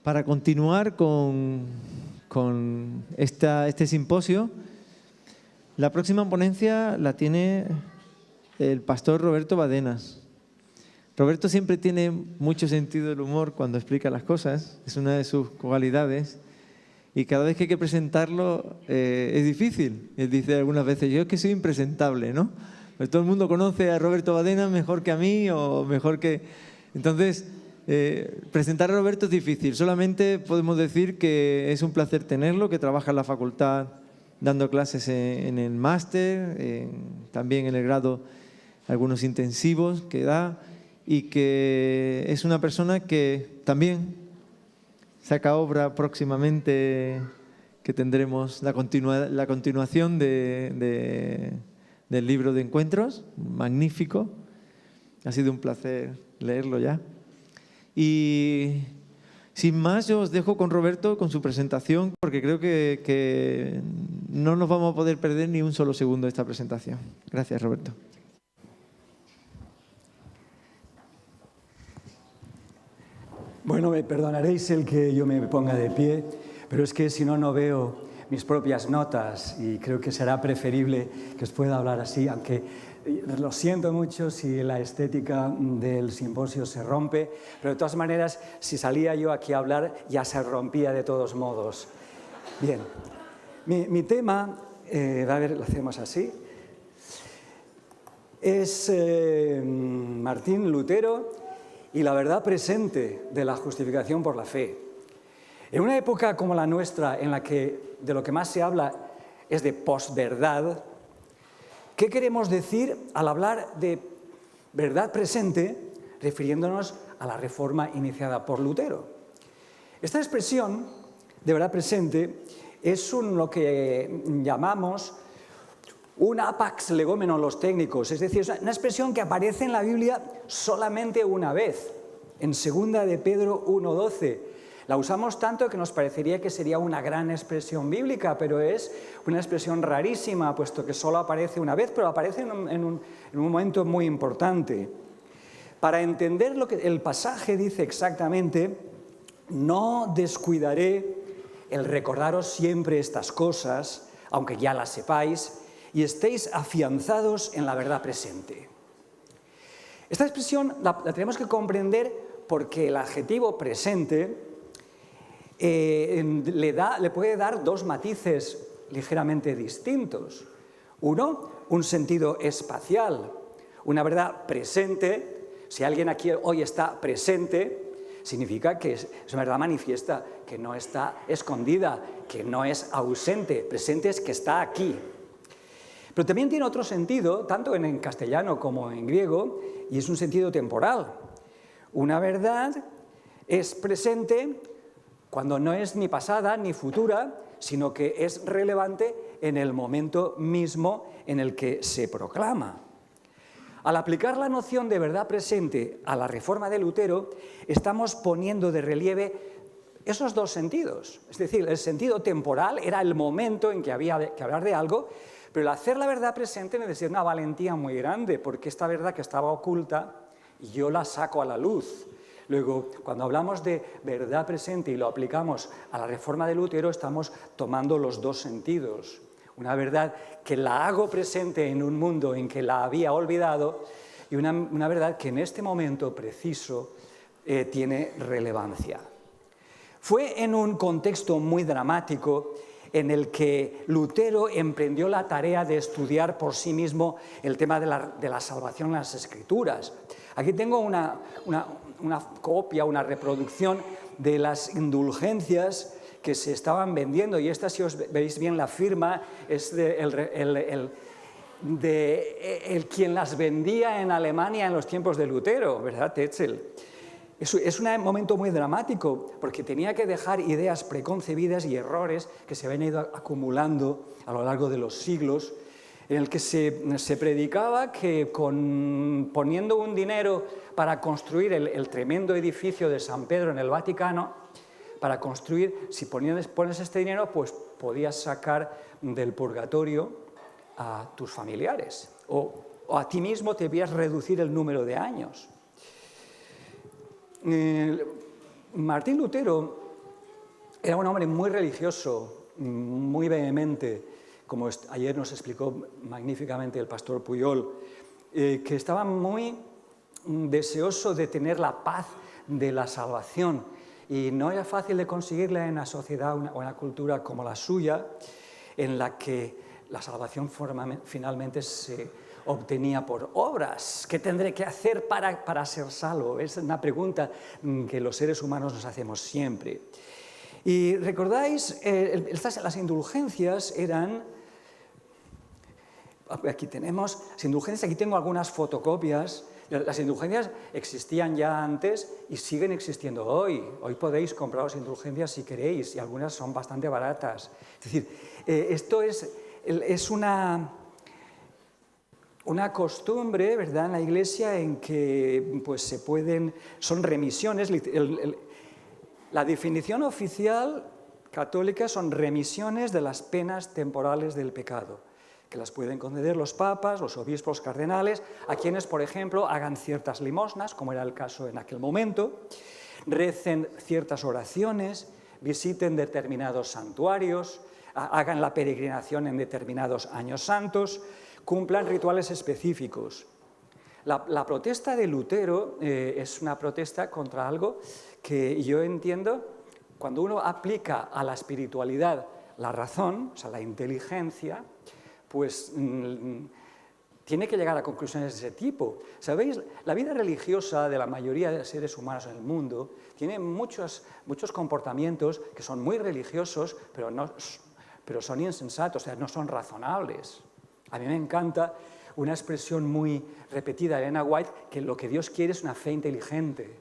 para continuar con este simposio. La próxima ponencia la tiene el pastor Roberto Badenas. Roberto siempre tiene mucho sentido del humor cuando explica las cosas, es una de sus cualidades, y cada vez que hay que presentarlo es difícil. Él dice algunas veces, yo es que soy impresentable, ¿no? Pues todo el mundo conoce a Roberto Badenas mejor que a mí o mejor que... Entonces, presentar a Roberto es difícil. Solamente podemos decir que es un placer tenerlo, que trabaja en la facultad dando clases en el máster, también en el grado, algunos intensivos que da, y que es una persona que también saca obra próximamente, que tendremos la continuación del libro de encuentros, magnífico. Ha sido un placer leerlo ya. Y sin más, yo os dejo con Roberto, con su presentación, porque creo que no nos vamos a poder perder ni un solo segundo de esta presentación. Gracias, Roberto. Bueno, me perdonaréis el que yo me ponga de pie, pero es que si no, no veo mis propias notas y creo que será preferible que os pueda hablar así, aunque lo siento mucho si la estética del simposio se rompe, pero de todas maneras, si salía yo aquí a hablar, ya se rompía de todos modos. Bien, mi tema, a ver, lo hacemos así, es Martín Lutero y la verdad presente de la justificación por la fe. En una época como la nuestra, en la que de lo que más se habla es de posverdad, ¿qué queremos decir al hablar de verdad presente, refiriéndonos a la reforma iniciada por Lutero? Esta expresión de verdad presente es lo que llamamos un apax legómeno los técnicos, es decir, es una expresión que aparece en la Biblia solamente una vez, en 2 de Pedro 1:12. La usamos tanto que nos parecería que sería una gran expresión bíblica, pero es una expresión rarísima, puesto que solo aparece una vez, pero aparece en un momento muy importante. Para entender lo que el pasaje dice exactamente, no descuidaré el recordaros siempre estas cosas, aunque ya las sepáis, y estéis afianzados en la verdad presente. Esta expresión la tenemos que comprender porque el adjetivo presente le puede dar dos matices ligeramente distintos. Uno, un sentido espacial, una verdad presente. Si alguien aquí hoy está presente, significa que es una verdad manifiesta, que no está escondida, que no es ausente. Presente es que está aquí. Pero también tiene otro sentido, tanto en castellano como en griego, y es un sentido temporal. Una verdad es presente cuando no es ni pasada ni futura, sino que es relevante en el momento mismo en el que se proclama. Al aplicar la noción de verdad presente a la reforma de Lutero, estamos poniendo de relieve esos dos sentidos. Es decir, el sentido temporal era el momento en que había que hablar de algo, pero el hacer la verdad presente necesita una valentía muy grande, porque esta verdad que estaba oculta, yo la saco a la luz. Luego, cuando hablamos de verdad presente y lo aplicamos a la reforma de Lutero, estamos tomando los dos sentidos. Una verdad que la hago presente en un mundo en que la había olvidado y una verdad que en este momento preciso tiene relevancia. Fue en un contexto muy dramático en el que Lutero emprendió la tarea de estudiar por sí mismo el tema de la salvación en las Escrituras. Aquí tengo una copia, una reproducción de las indulgencias que se estaban vendiendo, y esta, si os veis bien la firma, es de quien las vendía en Alemania en los tiempos de Lutero, ¿verdad? Tetzel. Es un momento muy dramático porque tenía que dejar ideas preconcebidas y errores que se habían ido acumulando a lo largo de los siglos, en el que se predicaba que poniendo un dinero para construir el tremendo edificio de San Pedro en el Vaticano, para construir, si pones este dinero, pues podías sacar del purgatorio a tus familiares o a ti mismo te podías reducir el número de años. Martín Lutero Era un hombre muy religioso, muy vehemente, como ayer nos explicó magníficamente el pastor Puyol, que estaba muy deseoso de tener la paz de la salvación. Y no era fácil de conseguirla en una sociedad o una cultura como la suya, en la que la salvación finalmente se obtenía por obras. ¿Qué tendré que hacer para ser salvo? Es una pregunta que los seres humanos nos hacemos siempre. Y recordáis, las indulgencias eran... Aquí tenemos las indulgencias, aquí tengo algunas fotocopias. Las indulgencias existían ya antes y siguen existiendo hoy. Hoy podéis compraros indulgencias si queréis y algunas son bastante baratas. Es decir, esto es una costumbre, ¿verdad?, en la Iglesia en que pues, son remisiones. La definición oficial católica son remisiones de las penas temporales del pecado, que las pueden conceder los papas, los obispos, cardenales, a quienes, por ejemplo, hagan ciertas limosnas, como era el caso en aquel momento, recen ciertas oraciones, visiten determinados santuarios, hagan la peregrinación en determinados años santos, cumplan rituales específicos. La protesta de Lutero es una protesta contra algo que yo entiendo, cuando uno aplica a la espiritualidad la razón, o sea, la inteligencia, pues tiene que llegar a conclusiones de ese tipo. ¿Sabéis? La vida religiosa de la mayoría de seres humanos en el mundo tiene muchos comportamientos que son muy religiosos, pero son insensatos, o sea, no son razonables. A mí me encanta una expresión muy repetida de Elena White, que lo que Dios quiere es una fe inteligente.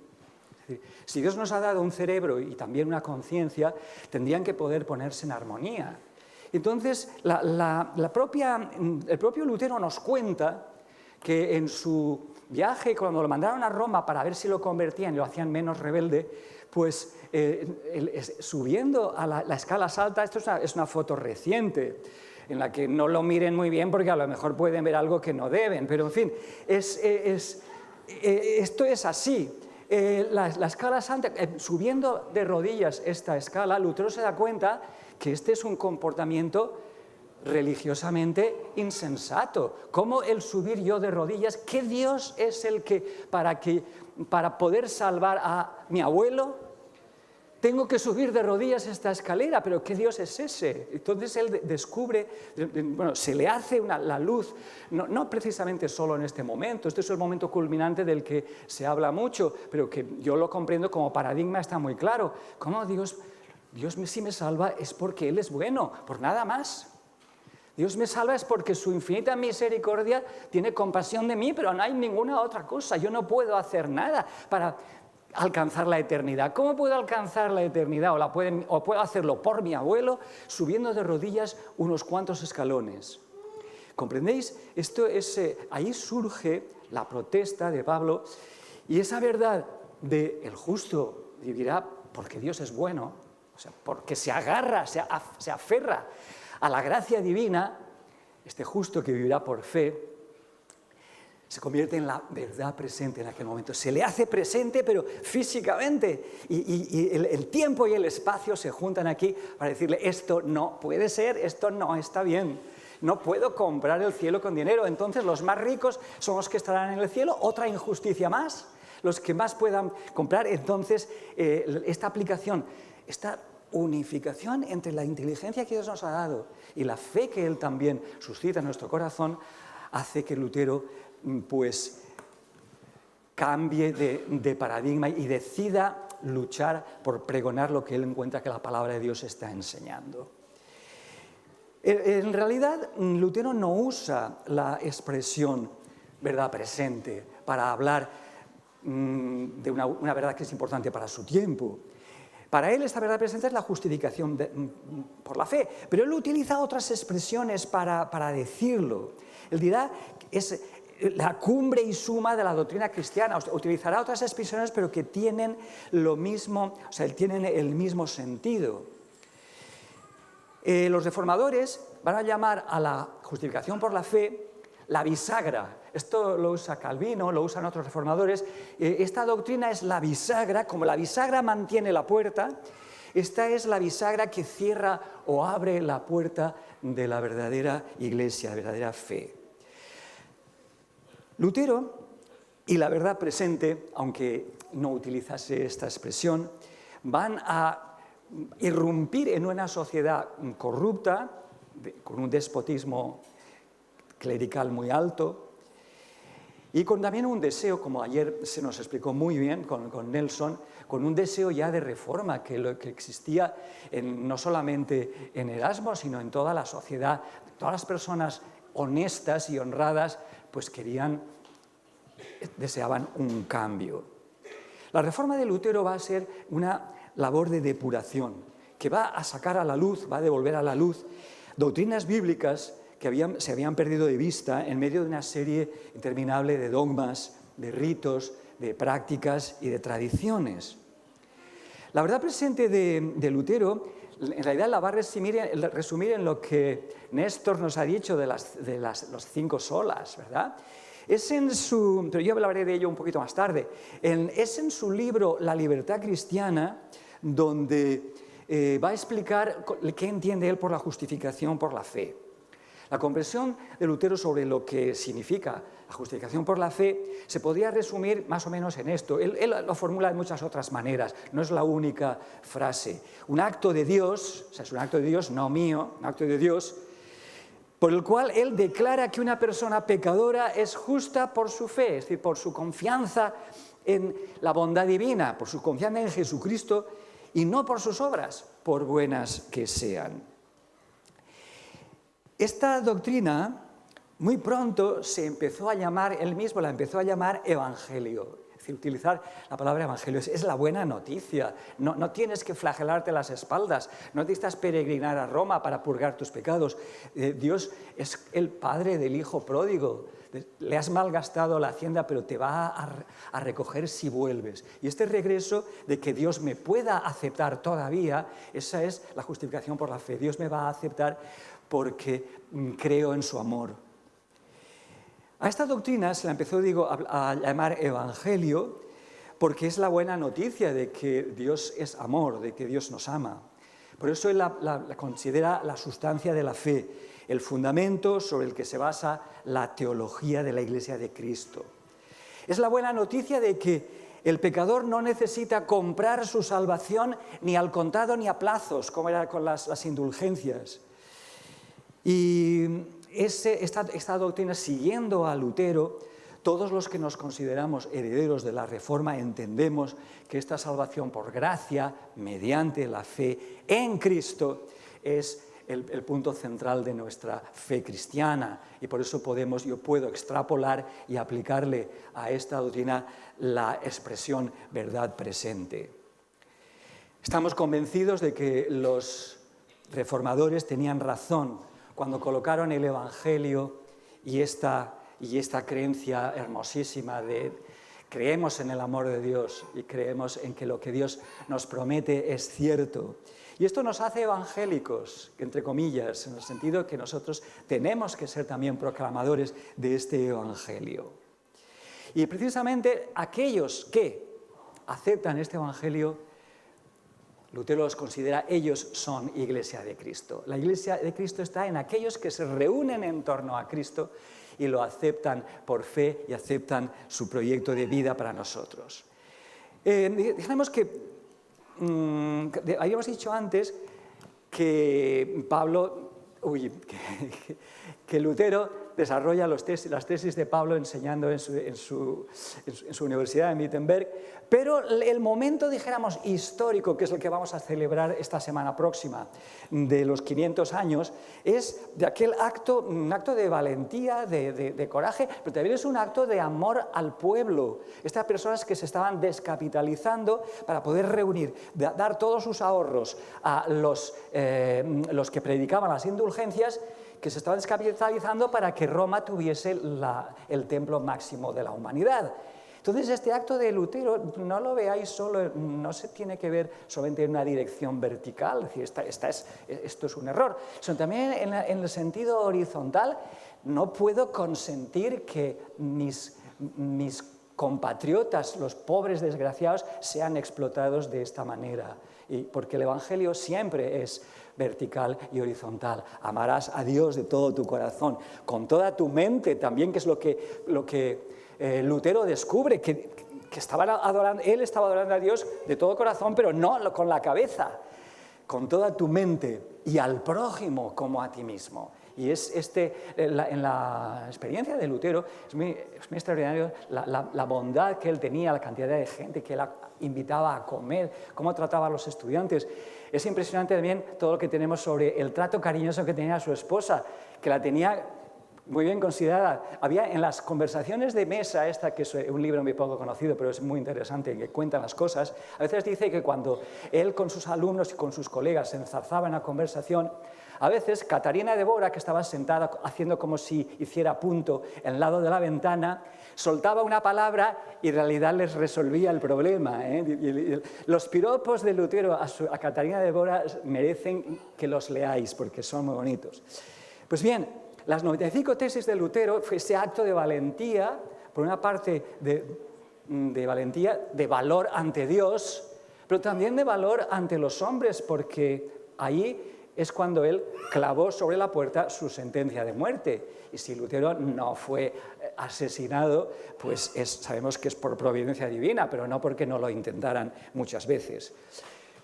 Es decir, si Dios nos ha dado un cerebro y también una conciencia, tendrían que poder ponerse en armonía. Entonces, el propio Lutero nos cuenta que en su viaje, cuando lo mandaron a Roma para ver si lo convertían y lo hacían menos rebelde, pues subiendo a la escala alta, esto es una foto reciente, en la que no lo miren muy bien porque a lo mejor pueden ver algo que no deben, pero en fin, esto es así. La escala santa, subiendo de rodillas esta escala, Lutero se da cuenta que este es un comportamiento religiosamente insensato. ¿Cómo el subir yo de rodillas? ¿Qué Dios es el que para poder salvar a mi abuelo, tengo que subir de rodillas esta escalera? ¿Pero qué Dios es ese? Entonces él descubre, bueno, se le hace la luz, no precisamente solo en este momento, este es el momento culminante del que se habla mucho, pero que yo lo comprendo como paradigma, está muy claro. ¿Cómo Dios si me salva es porque Él es bueno, por nada más? Dios me salva es porque su infinita misericordia tiene compasión de mí, pero no hay ninguna otra cosa. Yo no puedo hacer nada para alcanzar la eternidad. ¿Cómo puedo alcanzar la eternidad? O puedo hacerlo por mi abuelo, subiendo de rodillas unos cuantos escalones. ¿Comprendéis? Ahí surge la protesta de Pablo, y esa verdad de el justo vivirá porque Dios es bueno, o sea, porque se agarra, se aferra a la gracia divina, este justo que vivirá por fe, se convierte en la verdad presente en aquel momento. Se le hace presente, pero físicamente. Y el tiempo y el espacio se juntan aquí para decirle, esto no puede ser, esto no está bien. No puedo comprar el cielo con dinero. Entonces los más ricos son los que estarán en el cielo. Otra injusticia más. Los que más puedan comprar. Entonces esta aplicación, esta unificación entre la inteligencia que Dios nos ha dado y la fe que Él también suscita en nuestro corazón, hace que Lutero pues cambie de paradigma y decida luchar por pregonar lo que él encuentra que la palabra de Dios está enseñando. En realidad, Lutero no usa la expresión verdad presente para hablar de una verdad que es importante para su tiempo. Para él esta verdad presente es la justificación por la fe, pero él utiliza otras expresiones para decirlo. Él dirá que es la cumbre y suma de la doctrina cristiana. Utilizará otras expresiones, pero que tienen lo mismo, o sea, tienen el mismo sentido. Los reformadores van a llamar a la justificación por la fe la bisagra. Esto lo usa Calvino, lo usan otros reformadores. Esta doctrina es la bisagra, como la bisagra mantiene la puerta, Esta es la bisagra que cierra o abre la puerta de la verdadera iglesia, la verdadera fe. Lutero y la verdad presente, aunque no utilizase esta expresión, van a irrumpir en una sociedad corrupta, con un despotismo clerical muy alto, y con también un deseo, como ayer se nos explicó muy bien con Nelson, con un deseo ya de reforma que existía no solamente en Erasmo, sino en toda la sociedad. Todas las personas honestas y honradas pues deseaban un cambio. La reforma de Lutero va a ser una labor de depuración, que va a sacar a la luz, va a devolver a la luz doctrinas bíblicas que se habían perdido de vista en medio de una serie interminable de dogmas, de ritos, de prácticas y de tradiciones. La verdad presente de Lutero, en realidad la va a resumir en lo que Néstor nos ha dicho de los 5 solas, ¿verdad? Pero yo hablaré de ello un poquito más tarde. Es en su libro La libertad cristiana donde va a explicar qué entiende él por la justificación por la fe. La comprensión de Lutero sobre lo que significa la justificación por la fe se podría resumir más o menos en esto. Él lo formula de muchas otras maneras, no es la única frase. Un acto de Dios, o sea, es un acto de Dios, no mío, un acto de Dios, por el cual él declara que una persona pecadora es justa por su fe, es decir, por su confianza en la bondad divina, por su confianza en Jesucristo y no por sus obras, por buenas que sean. Esta doctrina muy pronto él mismo la empezó a llamar evangelio. Es decir, utilizar la palabra evangelio es la buena noticia. No tienes que flagelarte las espaldas, no necesitas peregrinar a Roma para purgar tus pecados. Dios es el padre del hijo pródigo. Le has malgastado la hacienda, pero te va a recoger si vuelves. Y este regreso de que Dios me pueda aceptar todavía, esa es la justificación por la fe. Dios me va a aceptar porque creo en su amor. A esta doctrina se la empezó, a llamar evangelio porque es la buena noticia de que Dios es amor, de que Dios nos ama. Por eso él la considera la sustancia de la fe, el fundamento sobre el que se basa la teología de la Iglesia de Cristo. Es la buena noticia de que el pecador no necesita comprar su salvación ni al contado ni a plazos, como era con las indulgencias. Y esta doctrina, siguiendo a Lutero, todos los que nos consideramos herederos de la Reforma entendemos que esta salvación por gracia, mediante la fe en Cristo, es el punto central de nuestra fe cristiana. Y por eso yo puedo extrapolar y aplicarle a esta doctrina la expresión verdad presente. Estamos convencidos de que los reformadores tenían razón cuando colocaron el Evangelio y esta creencia hermosísima de creemos en el amor de Dios y creemos en que lo que Dios nos promete es cierto. Y esto nos hace evangélicos, entre comillas, en el sentido que nosotros tenemos que ser también proclamadores de este Evangelio. Y precisamente aquellos que aceptan este Evangelio, Lutero los considera, ellos son Iglesia de Cristo. La Iglesia de Cristo está en aquellos que se reúnen en torno a Cristo y lo aceptan por fe y aceptan su proyecto de vida para nosotros. Dijéramos que habíamos dicho antes que que Lutero desarrolla las tesis de Pablo enseñando en su universidad en Wittenberg, pero el momento, dijéramos, histórico, que es el que vamos a celebrar esta semana próxima, de los 500 años, es de aquel acto, un acto de valentía, de coraje, pero también es un acto de amor al pueblo. Estas personas que se estaban descapitalizando para poder reunir, dar todos sus ahorros a los que predicaban las indulgencias, que se estaban descapitalizando para que Roma tuviese el templo máximo de la humanidad. Entonces, este acto de Lutero, no lo veáis solo, no se tiene que ver solamente en una dirección vertical, es decir, esto es un error, sino también en el sentido horizontal. No puedo consentir que mis compatriotas, los pobres desgraciados, sean explotados de esta manera. Y porque el Evangelio siempre es vertical y horizontal. Amarás a Dios de todo tu corazón, con toda tu mente también, que es lo que Lutero descubre, que él estaba adorando a Dios de todo corazón, pero no con la cabeza, con toda tu mente, y al prójimo como a ti mismo. Y en la experiencia de Lutero es muy extraordinario la bondad que él tenía, la cantidad de gente que él invitaba a comer, cómo trataba a los estudiantes. Es impresionante también todo lo que tenemos sobre el trato cariñoso que tenía a su esposa, que la tenía muy bien considerada. Había en las conversaciones de mesa, que es un libro muy poco conocido, pero es muy interesante, que cuentan las cosas, a veces dice que cuando él con sus alumnos y con sus colegas se enzarzaba en la conversación, a veces Catarina de Bora, que estaba sentada haciendo como si hiciera punto al lado de la ventana, soltaba una palabra y en realidad les resolvía el problema. Los piropos de Lutero a Catarina de Bora merecen que los leáis porque son muy bonitos. Pues bien, las 95 tesis de Lutero fue ese acto de valentía, por una parte de valentía, de valor ante Dios, pero también de valor ante los hombres, porque ahí es cuando él clavó sobre la puerta su sentencia de muerte. Y si Lutero no fue asesinado, pues sabemos que es por providencia divina, pero no porque no lo intentaran muchas veces.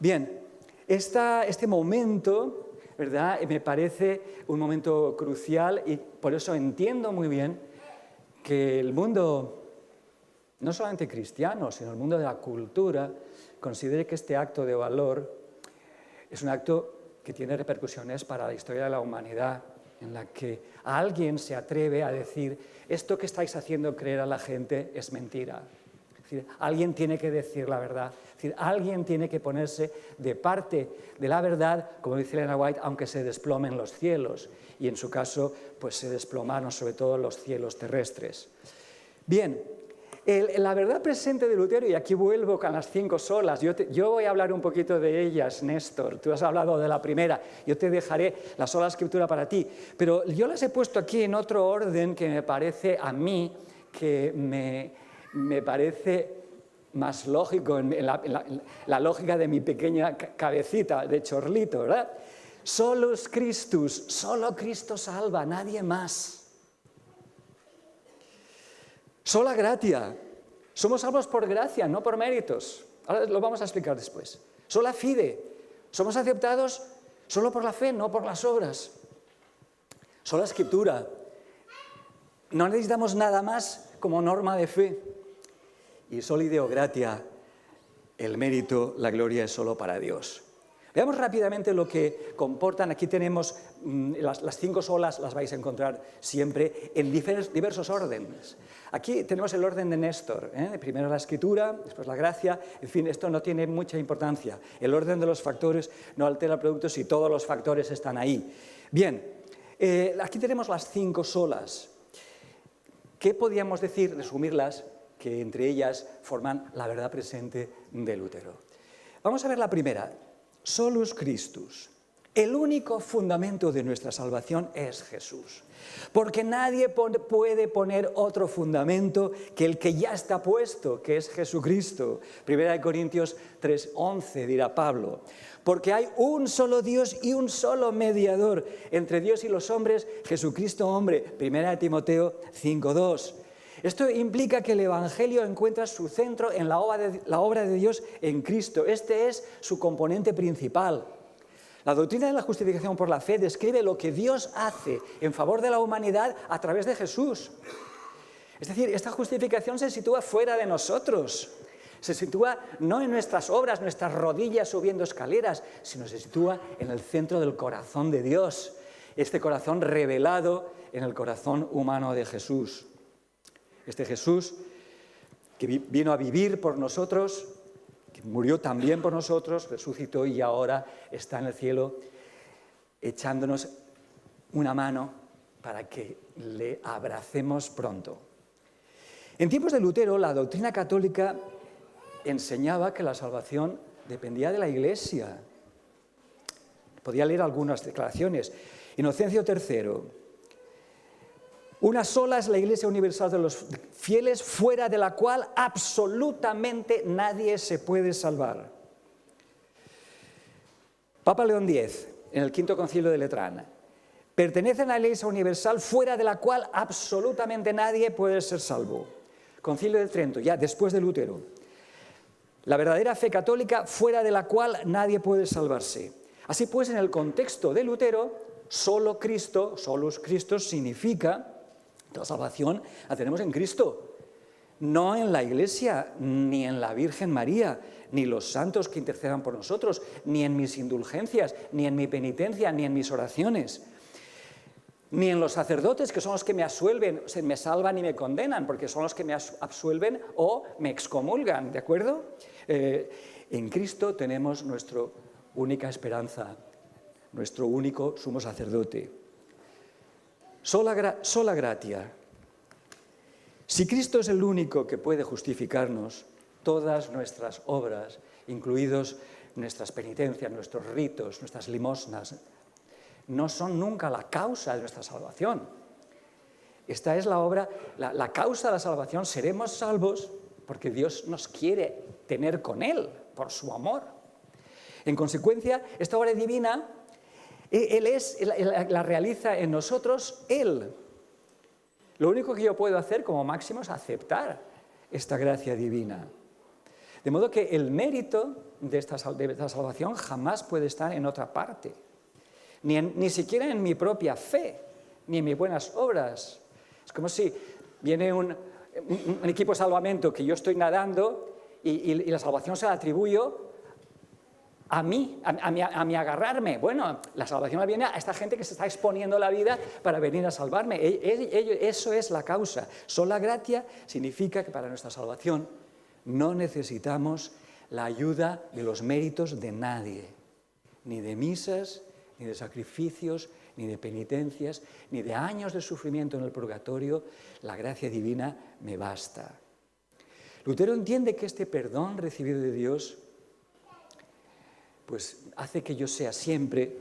Bien, este momento, ¿verdad?, me parece un momento crucial, y por eso entiendo muy bien que el mundo, no solamente cristiano, sino el mundo de la cultura, considere que este acto de valor es un acto que tiene repercusiones para la historia de la humanidad, en la que alguien se atreve a decir: esto que estáis haciendo creer a la gente es mentira. Es decir, alguien tiene que decir la verdad. Es decir, alguien tiene que ponerse de parte de la verdad, como dice Elena White, aunque se desplomen los cielos. Y en su caso, pues se desplomaron sobre todo los cielos terrestres. Bien, la verdad presente de Lutero, y aquí vuelvo con las 5 solas, yo voy a hablar un poquito de ellas, Néstor, tú has hablado de la primera, yo te dejaré la sola escritura para ti, pero yo las he puesto aquí en otro orden que me parece a mí, que me parece más lógico, en la lógica de mi pequeña cabecita de chorlito, ¿verdad? Solus Christus, solo Cristo salva, nadie más. Sola gratia, somos salvos por gracia, no por méritos. Ahora lo vamos a explicar después. Sola fide, somos aceptados solo por la fe, no por las obras. Sola escritura, no necesitamos nada más como norma de fe. Y soli Deo gratia, el mérito, la gloria es solo para Dios. Veamos rápidamente lo que comportan. Aquí tenemos las 5 solas, las vais a encontrar siempre en diversos órdenes. Aquí tenemos el orden de Néstor, primero la escritura, después la gracia, en fin, esto no tiene mucha importancia. El orden de los factores no altera el producto si todos los factores están ahí. Bien, aquí tenemos las 5 solas. ¿Qué podríamos decir, resumirlas, que entre ellas forman la verdad presente de Lutero? Vamos a ver la primera. Solus Christus. El único fundamento de nuestra salvación es Jesús, porque nadie puede poner otro fundamento que el que ya está puesto, que es Jesucristo. 1 Corintios 3:11 dirá Pablo, porque hay un solo Dios y un solo mediador entre Dios y los hombres, Jesucristo hombre. 1 Timoteo 5:2. Esto implica que el Evangelio encuentra su centro en la obra de Dios en Cristo. Este es su componente principal. La doctrina de la justificación por la fe describe lo que Dios hace en favor de la humanidad a través de Jesús. Es decir, esta justificación se sitúa fuera de nosotros. Se sitúa no en nuestras obras, nuestras rodillas subiendo escaleras, sino se sitúa en el centro del corazón de Dios. Este corazón revelado en el corazón humano de Jesús. Este Jesús que vino a vivir por nosotros, que murió también por nosotros, resucitó y ahora está en el cielo echándonos una mano para que le abracemos pronto. En tiempos de Lutero, la doctrina católica enseñaba que la salvación dependía de la Iglesia. Podía leer algunas declaraciones. Inocencio III. Una sola es la Iglesia Universal de los fieles, fuera de la cual absolutamente nadie se puede salvar. Papa León X, en el Quinto Concilio de Letrán, pertenecen a la Iglesia Universal fuera de la cual absolutamente nadie puede ser salvo. Concilio de Trento, ya después de Lutero. La verdadera fe católica fuera de la cual nadie puede salvarse. Así pues, en el contexto de Lutero, solo Cristo, solus Christus, significa que la salvación la tenemos en Cristo, no en la Iglesia, ni en la Virgen María, ni los santos que intercedan por nosotros, ni en mis indulgencias, ni en mi penitencia, ni en mis oraciones, ni en los sacerdotes, que son los que me absuelven, me salvan y me condenan, porque son los que me absuelven o me excomulgan, ¿de acuerdo? En Cristo tenemos nuestra única esperanza, nuestro único sumo sacerdote. Sola gratia. Si Cristo es el único que puede justificarnos, todas nuestras obras, incluidos nuestras penitencias, nuestros ritos, nuestras limosnas, no son nunca la causa de nuestra salvación. Esta es la obra, la causa de la salvación. Seremos salvos porque Dios nos quiere tener con Él, por su amor. En consecuencia, esta obra divina, Él la realiza en nosotros, Él. Lo único que yo puedo hacer como máximo es aceptar esta gracia divina. De modo que el mérito de esta salvación jamás puede estar en otra parte. Ni siquiera en mi propia fe, ni en mis buenas obras. Es como si viene un equipo de salvamento que yo estoy nadando y la salvación se la atribuyo a mí, a mí agarrarme. Bueno, la salvación viene a esta gente que se está exponiendo la vida para venir a salvarme. Eso es la causa. Sola gratia significa que para nuestra salvación no necesitamos la ayuda de los méritos de nadie, ni de misas, ni de sacrificios, ni de penitencias, ni de años de sufrimiento en el purgatorio. La gracia divina me basta. Lutero entiende que este perdón recibido de Dios pues hace que yo sea siempre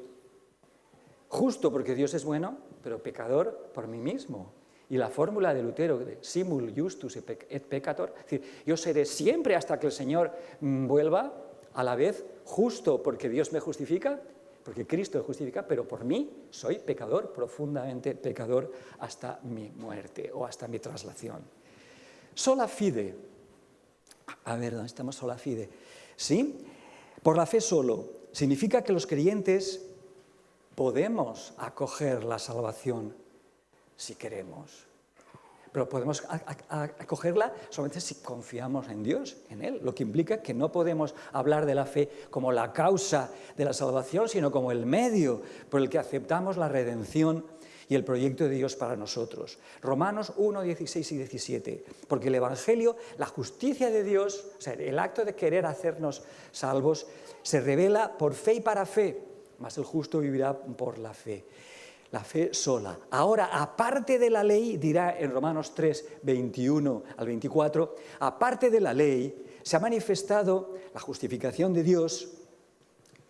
justo porque Dios es bueno, pero pecador por mí mismo. Y la fórmula de Lutero, de simul justus et peccator, es decir, yo seré siempre hasta que el Señor vuelva, a la vez justo porque Dios me justifica, porque Cristo me justifica, pero por mí soy pecador, profundamente pecador, hasta mi muerte o hasta mi traslación. Sola fide. A ver, ¿dónde estamos? Sola fide. ¿Sí? Por la fe solo. Significa que los creyentes podemos acoger la salvación si queremos. Pero podemos acogerla solamente si confiamos en Dios, en Él. Lo que implica que no podemos hablar de la fe como la causa de la salvación, sino como el medio por el que aceptamos la redención y el proyecto de Dios para nosotros. Romanos 1, 16 y 17. Porque el Evangelio, la justicia de Dios, o sea, el acto de querer hacernos salvos, se revela por fe y para fe, mas el justo vivirá por la fe. La fe sola. Ahora, aparte de la ley, dirá en Romanos 3, 21 al 24, aparte de la ley, se ha manifestado la justificación de Dios,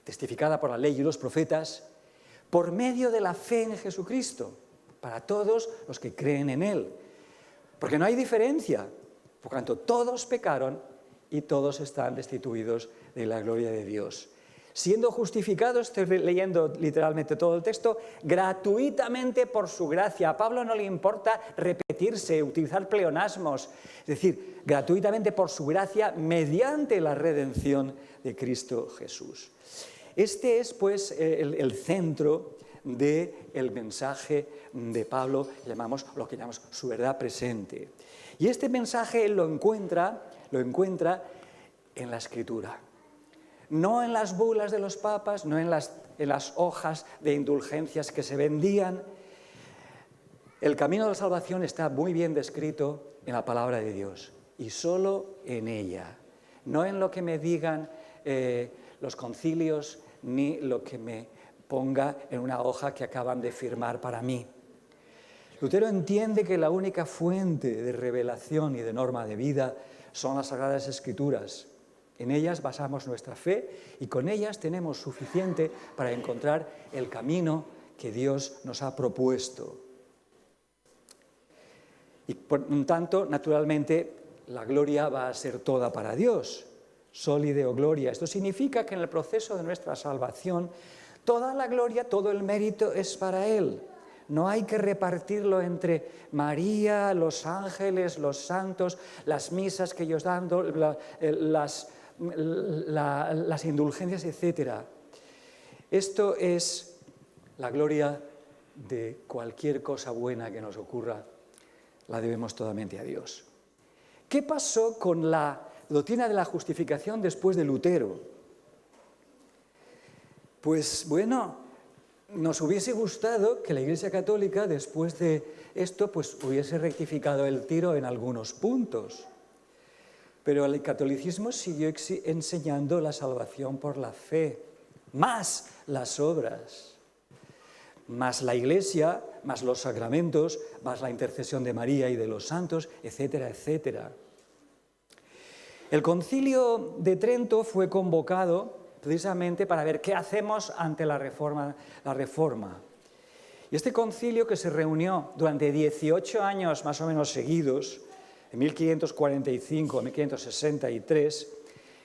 testificada por la ley y los profetas, por medio de la fe en Jesucristo, para todos los que creen en Él. Porque no hay diferencia, por cuanto todos pecaron y todos están destituidos de la gloria de Dios. Siendo justificados, estoy leyendo literalmente todo el texto, gratuitamente por su gracia. A Pablo no le importa repetirse, utilizar pleonasmos, es decir, gratuitamente por su gracia mediante la redención de Cristo Jesús. Este es, pues, el centro del mensaje de Pablo, lo que llamamos su verdad presente. Y este mensaje él lo encuentra en la Escritura. No en las bulas de los papas, no en las hojas de indulgencias que se vendían. El camino de la salvación está muy bien descrito en la palabra de Dios y solo en ella. No en lo que me digan los concilios ni lo que me ponga en una hoja que acaban de firmar para mí. Lutero entiende que la única fuente de revelación y de norma de vida son las Sagradas Escrituras. En ellas basamos nuestra fe y con ellas tenemos suficiente para encontrar el camino que Dios nos ha propuesto. Y por un tanto, naturalmente, la gloria va a ser toda para Dios. Soli Deo Gloria. Esto significa que en el proceso de nuestra salvación, toda la gloria, todo el mérito es para Él. No hay que repartirlo entre María, los ángeles, los santos, las misas que ellos dan, las indulgencias, etc. Esto es la gloria de cualquier cosa buena que nos ocurra, la debemos totalmente a Dios. ¿Qué pasó con la doctrina de la justificación después de Lutero? Pues bueno, nos hubiese gustado que la Iglesia Católica, después de esto, pues hubiese rectificado el tiro en algunos puntos. Pero el catolicismo siguió enseñando la salvación por la fe, más las obras, más la Iglesia, más los sacramentos, más la intercesión de María y de los santos, etcétera, etcétera. El Concilio de Trento fue convocado precisamente para ver qué hacemos ante la reforma. Y este concilio, que se reunió durante 18 años más o menos seguidos, en 1545 a 1563,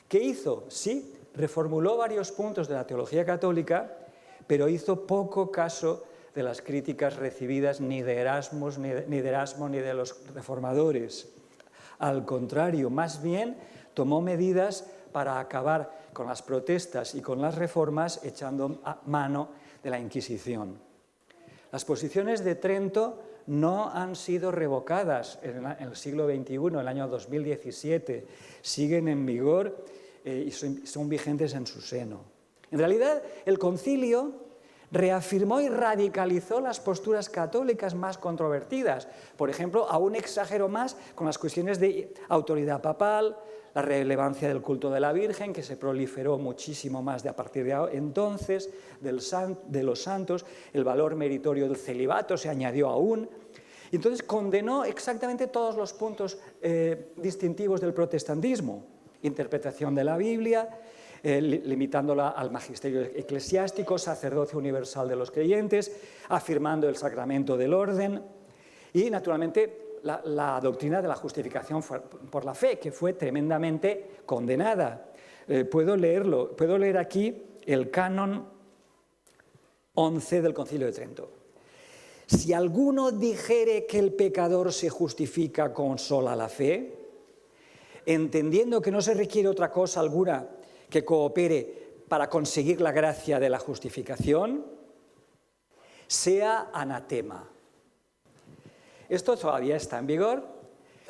¿qué hizo? Sí, reformuló varios puntos de la teología católica, pero hizo poco caso de las críticas recibidas ni de Erasmo ni de los reformadores. Al contrario, más bien tomó medidas para acabar con las protestas y con las reformas, echando mano de la Inquisición. Las posiciones de Trento no han sido revocadas en el siglo XXI, en el año 2017. Siguen en vigor y son vigentes en su seno. En realidad, el concilio reafirmó y radicalizó las posturas católicas más controvertidas. Por ejemplo, aún exageró más con las cuestiones de autoridad papal, la relevancia del culto de la Virgen, que se proliferó muchísimo más a partir de entonces, de los santos, el valor meritorio del celibato se añadió aún. Y entonces condenó exactamente todos los puntos distintivos del protestantismo: interpretación de la Biblia, limitándola al magisterio eclesiástico, sacerdocio universal de los creyentes, afirmando el sacramento del orden y, naturalmente, la doctrina de la justificación por la fe, que fue tremendamente condenada. Puedo leer aquí el canon 11 del Concilio de Trento. Si alguno dijere que el pecador se justifica con sola la fe, entendiendo que no se requiere otra cosa alguna que coopere para conseguir la gracia de la justificación, sea anatema. Esto todavía está en vigor.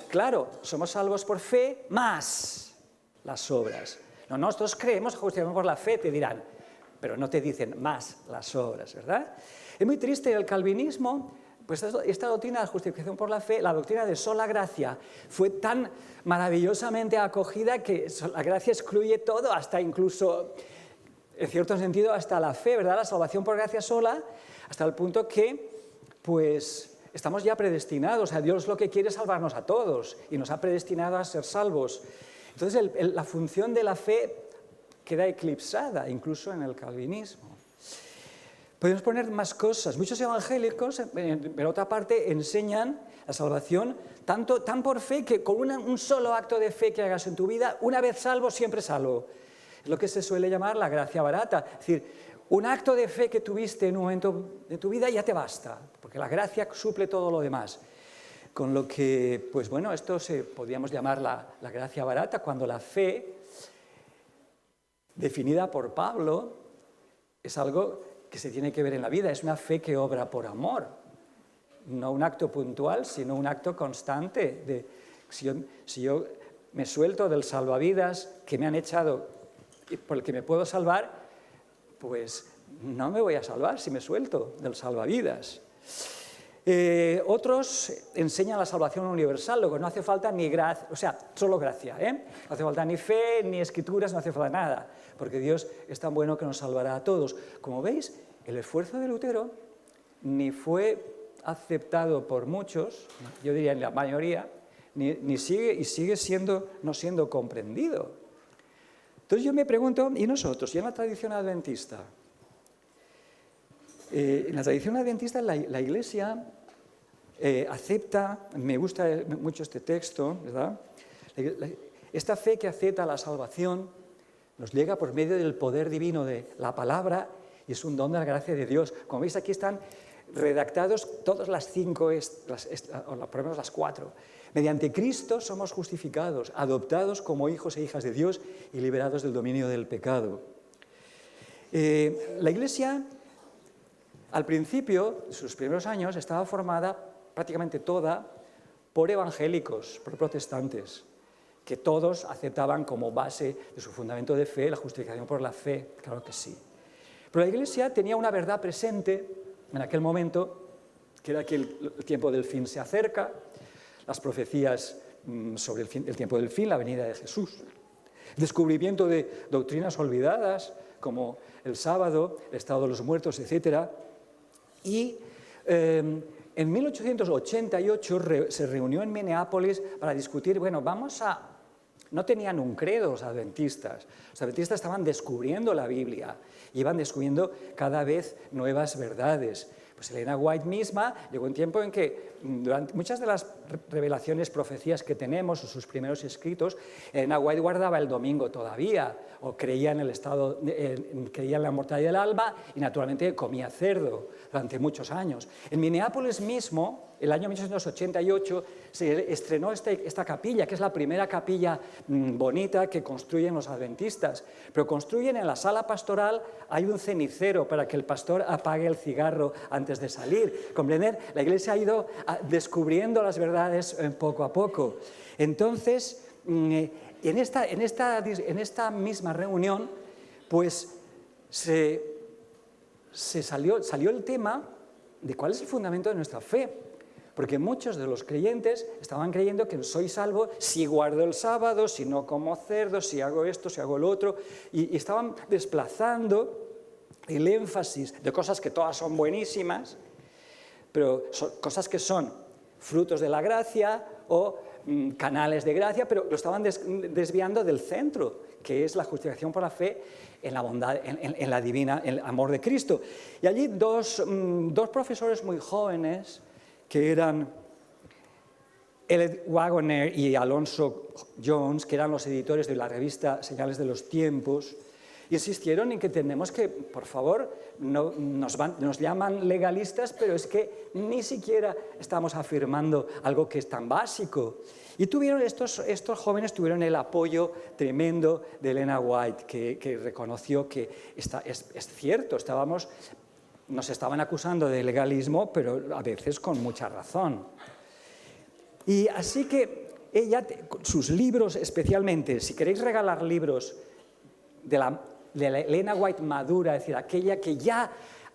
Claro, somos salvos por fe más las obras. No, nosotros creemos que justificamos por la fe, te dirán, pero no te dicen más las obras, ¿verdad? Es muy triste el calvinismo, pues esta doctrina de justificación por la fe, la doctrina de sola gracia, fue tan maravillosamente acogida que la gracia excluye todo, hasta incluso, en cierto sentido, hasta la fe, ¿verdad? La salvación por gracia sola, hasta el punto que, pues, estamos ya predestinados. O sea, Dios lo que quiere es salvarnos a todos y nos ha predestinado a ser salvos. Entonces, la función de la fe queda eclipsada, incluso en el calvinismo. Podemos poner más cosas. Muchos evangélicos, por otra parte, enseñan la salvación tan por fe que con un solo acto de fe que hagas en tu vida, una vez salvo, siempre salvo. Es lo que se suele llamar la gracia barata. Es decir, un acto de fe que tuviste en un momento de tu vida ya te basta, porque la gracia suple todo lo demás. Con lo que, pues bueno, esto podríamos llamar la gracia barata, cuando la fe, definida por Pablo, es algo que se tiene que ver en la vida, es una fe que obra por amor, no un acto puntual, sino un acto constante. Si yo me suelto del salvavidas que me han echado y por el que me puedo salvar, pues no me voy a salvar si me suelto del salvavidas. Otros enseñan la salvación universal, luego no hace falta ni gracia, o sea, solo gracia, No hace falta ni fe, ni escrituras, no hace falta nada, porque Dios es tan bueno que nos salvará a todos. Como veis, el esfuerzo de Lutero ni fue aceptado por muchos, yo diría en la mayoría, ni sigue no siendo comprendido. Entonces yo me pregunto, ¿y nosotros? ¿Y en la tradición adventista? En la tradición adventista la Iglesia acepta, me gusta mucho este texto, ¿verdad? Esta fe que acepta la salvación nos llega por medio del poder divino de la palabra y es un don de la gracia de Dios. Como veis, aquí están redactados todas las 5, o por lo menos las 4. Mediante Cristo somos justificados, adoptados como hijos e hijas de Dios y liberados del dominio del pecado. La Iglesia, al principio, en sus primeros años, estaba formada prácticamente toda por evangélicos, por protestantes, que todos aceptaban como base de su fundamento de fe la justificación por la fe, claro que sí. Pero la Iglesia tenía una verdad presente en aquel momento, que era que el tiempo del fin se acerca, las profecías sobre el tiempo del fin, la venida de Jesús, el descubrimiento de doctrinas olvidadas, como el sábado, el estado de los muertos, etc. Y en 1888 se reunió en Minneapolis para discutir, no tenían un credo los adventistas estaban descubriendo la Biblia, iban descubriendo cada vez nuevas verdades. Pues Elena White misma llegó un tiempo en que durante muchas de las revelaciones, profecías que tenemos, o sus primeros escritos, Elena White guardaba el domingo todavía, o creía en creía en la mortalidad del alma y naturalmente comía cerdo durante muchos años. En Minneapolis mismo, el año 1888, se estrenó esta capilla, que es la primera capilla bonita que construyen los adventistas. Pero construyen en la sala pastoral, hay un cenicero para que el pastor apague el cigarro antes de salir. ¿Comprender? La Iglesia ha ido descubriendo las verdades poco a poco. Entonces, en esta misma reunión, pues salió el tema de cuál es el fundamento de nuestra fe. Porque muchos de los creyentes estaban creyendo que soy salvo si guardo el sábado, si no como cerdo, si hago esto, si hago lo otro, y estaban desplazando el énfasis de cosas que todas son buenísimas, pero son cosas que son frutos de la gracia o canales de gracia, pero lo estaban desviando del centro, que es la justificación por la fe en la bondad, en la divina, en el amor de Cristo. Y allí dos profesores muy jóvenes, que eran Elliot Wagoner y Alonso Jones, que eran los editores de la revista Señales de los Tiempos, insistieron en que tenemos que, por favor, nos llaman legalistas, pero es que ni siquiera estamos afirmando algo que es tan básico. Y estos jóvenes tuvieron el apoyo tremendo de Elena White, que reconoció que es cierto, nos estaban acusando de legalismo, pero a veces con mucha razón. Y así que ella, sus libros especialmente, si queréis regalar libros de la Elena White madura, es decir, aquella que ya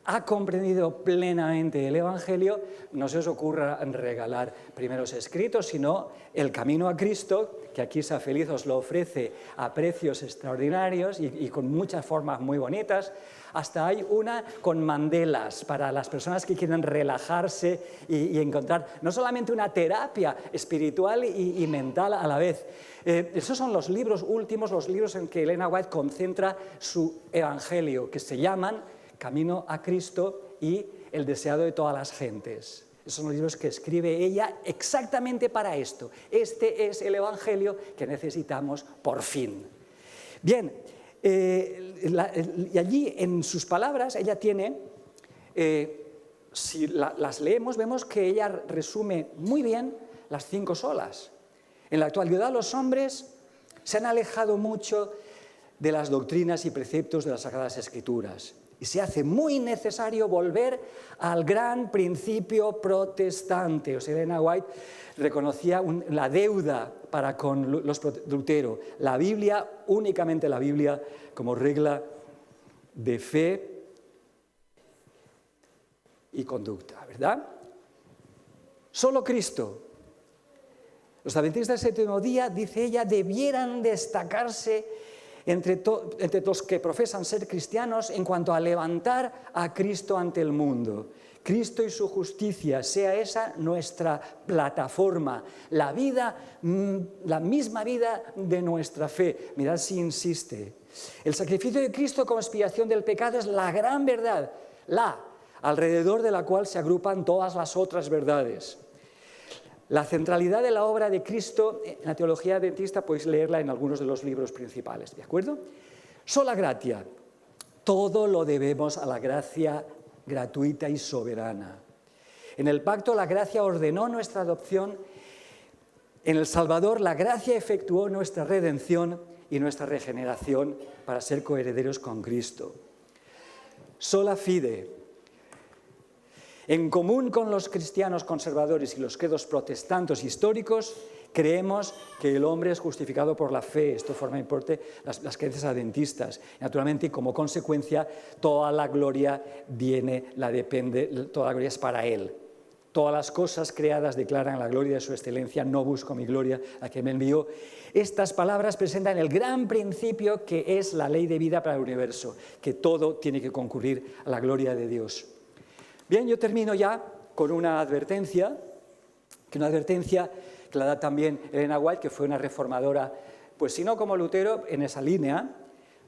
ha comprendido plenamente el Evangelio, no se os ocurra regalar primeros escritos, sino El Camino a Cristo, que aquí Sea Feliz os lo ofrece a precios extraordinarios y con muchas formas muy bonitas. Hasta hay una con mandelas para las personas que quieren relajarse y encontrar no solamente una terapia espiritual y mental a la vez. Esos son los libros últimos, los libros en que Elena White concentra su evangelio, que se llaman Camino a Cristo y El deseado de todas las gentes. Esos son los libros que escribe ella exactamente para esto. Este es el evangelio que necesitamos por fin. Bien. Y allí en sus palabras ella tiene, si las leemos, vemos que ella resume muy bien las 5 solas. En la actualidad los hombres se han alejado mucho de las doctrinas y preceptos de las Sagradas Escrituras y se hace muy necesario volver al gran principio protestante. O sea, Elena White reconocía la deuda para con los Lutero, la Biblia, únicamente la Biblia, como regla de fe y conducta, ¿verdad? Solo Cristo. Los adventistas del séptimo día, dice ella, debieran destacarse entre los que profesan ser cristianos en cuanto a levantar a Cristo ante el mundo. Cristo y su justicia, sea esa nuestra plataforma, la misma vida de nuestra fe. Mirad si insiste. El sacrificio de Cristo como expiación del pecado es la gran verdad, alrededor de la cual se agrupan todas las otras verdades. La centralidad de la obra de Cristo en la teología adventista podéis leerla en algunos de los libros principales, ¿de acuerdo? Sola gratia. Todo lo debemos a la gracia gratuita y soberana. En el pacto la gracia ordenó nuestra adopción. En el Salvador la gracia efectuó nuestra redención y nuestra regeneración para ser coherederos con Cristo. Sola fide. En común con los cristianos conservadores y los credos protestantes históricos, creemos que el hombre es justificado por la fe. Esto forma parte de las creencias adventistas. Naturalmente, y como consecuencia, toda la gloria toda la gloria es para Él. Todas las cosas creadas declaran la gloria de su excelencia. No busco mi gloria, a que me envió. Estas palabras presentan el gran principio que es la ley de vida para el universo, que todo tiene que concurrir a la gloria de Dios. Bien, yo termino ya con una advertencia que la da también Elena White, que fue una reformadora, pues si no como Lutero, en esa línea.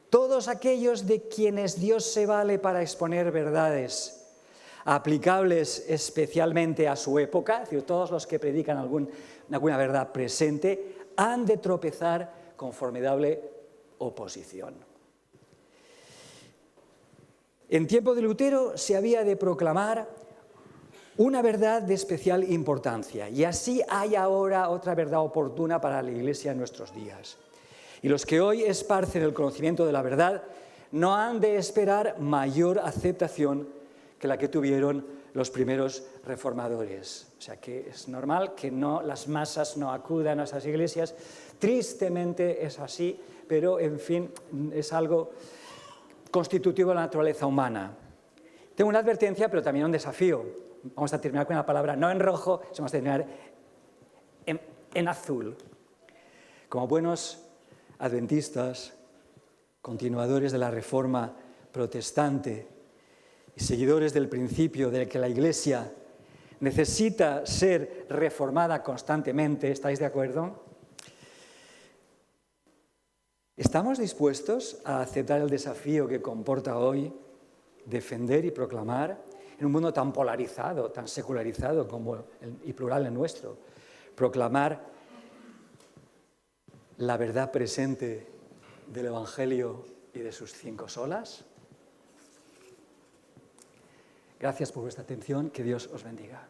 Todos aquellos de quienes Dios se vale para exponer verdades aplicables especialmente a su época, es decir, todos los que predican alguna verdad presente, han de tropezar con formidable oposición. En tiempo de Lutero se había de proclamar una verdad de especial importancia, y así hay ahora otra verdad oportuna para la Iglesia en nuestros días. Y los que hoy esparcen el conocimiento de la verdad no han de esperar mayor aceptación que la que tuvieron los primeros reformadores. O sea que es normal que las masas no acudan a esas iglesias. Tristemente es así, pero en fin, es algo constitutivo de la naturaleza humana. Tengo una advertencia, pero también un desafío. Vamos a terminar con una palabra, no en rojo, vamos a terminar en azul. Como buenos adventistas, continuadores de la Reforma protestante y seguidores del principio de que la Iglesia necesita ser reformada constantemente, ¿estáis de acuerdo? ¿Estamos dispuestos a aceptar el desafío que comporta hoy defender y proclamar en un mundo tan polarizado, tan secularizado y plural el nuestro, proclamar la verdad presente del Evangelio y de sus 5 solas? Gracias por vuestra atención, que Dios os bendiga.